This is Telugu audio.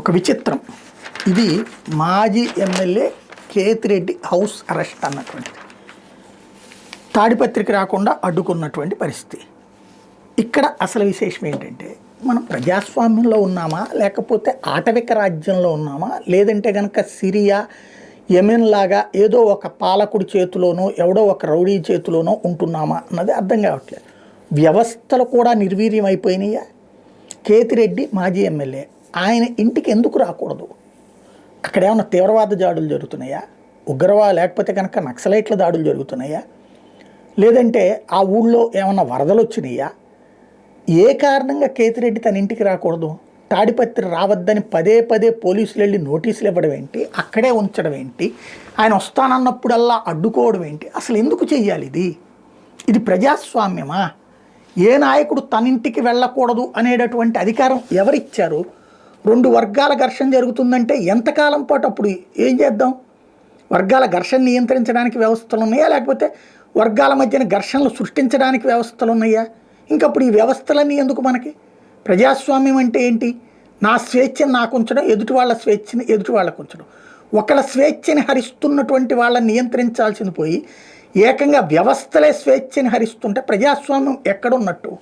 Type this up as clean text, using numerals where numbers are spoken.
ఒక విచిత్రం. ఇది మాజీ ఎమ్మెల్యే కేతిరెడ్డి హౌస్ అరెస్ట్ అన్నటువంటిది. తాడిపత్రికి రాకుండా అడ్డుకున్నటువంటి పరిస్థితి. ఇక్కడ అసలు విశేషం ఏంటంటే, మనం ప్రజాస్వామ్యంలో ఉన్నామా, లేకపోతే ఆటవిక రాజ్యంలో ఉన్నామా, లేదంటే కనుక సిరియా యెమెన్ లాగా ఏదో ఒక పాలకుడి చేతిలోనో ఎవడో ఒక రౌడీ చేతిలోనో ఉంటున్నామా అన్నది అర్థం కావట్లేదు. వ్యవస్థలు కూడా నిర్వీర్యం అయిపోయినాయా? కేతిరెడ్డి మాజీ ఎమ్మెల్యే, ఆయన ఇంటికి ఎందుకు రాకూడదు? అక్కడ ఏమన్నా తీవ్రవాద దాడులు జరుగుతున్నాయా, లేకపోతే కనుక నక్సలైట్ల దాడులు జరుగుతున్నాయా, లేదంటే ఆ ఊళ్ళో ఏమన్నా వరదలు వచ్చినాయా? ఏ కారణంగా కేతిరెడ్డి తన ఇంటికి రాకూడదు? తాడిపత్రి రావద్దని పదే పదే పోలీసులు వెళ్ళి నోటీసులు ఇవ్వడం ఏంటి, అక్కడే ఉంచడం ఏంటి, ఆయన వస్తానన్నప్పుడల్లా అడ్డుకోవడం ఏంటి? అసలు ఎందుకు చెయ్యాలి ఇది? ఇది ప్రజాస్వామ్యమా? ఏ నాయకుడు తన ఇంటికి వెళ్ళకూడదు అనేటటువంటి అధికారం ఎవరిచ్చారు? రెండు వర్గాల ఘర్షణ జరుగుతుందంటే ఎంతకాలం పాటు అప్పుడు ఏం చేద్దాం? వర్గాల ఘర్షణ నియంత్రించడానికి వ్యవస్థలు ఉన్నాయా, లేకపోతే వర్గాల మధ్యన ఘర్షణలు సృష్టించడానికి వ్యవస్థలు ఉన్నాయా? ఇంకప్పుడు ఈ వ్యవస్థలన్నీ ఎందుకు మనకి? ప్రజాస్వామ్యం అంటే ఏంటి? నా స్వేచ్ఛను నాకు ఉంచడం, ఎదుటి వాళ్ళ స్వేచ్ఛని ఎదుటి వాళ్ళకు ఉంచడం. ఒకళ్ళ స్వేచ్ఛని హరిస్తున్నటువంటి వాళ్ళని నియంత్రించాల్సింది పోయి ఏకంగా వ్యవస్థలే స్వేచ్ఛని హరిస్తుంటే ప్రజాస్వామ్యం ఎక్కడున్నట్టు?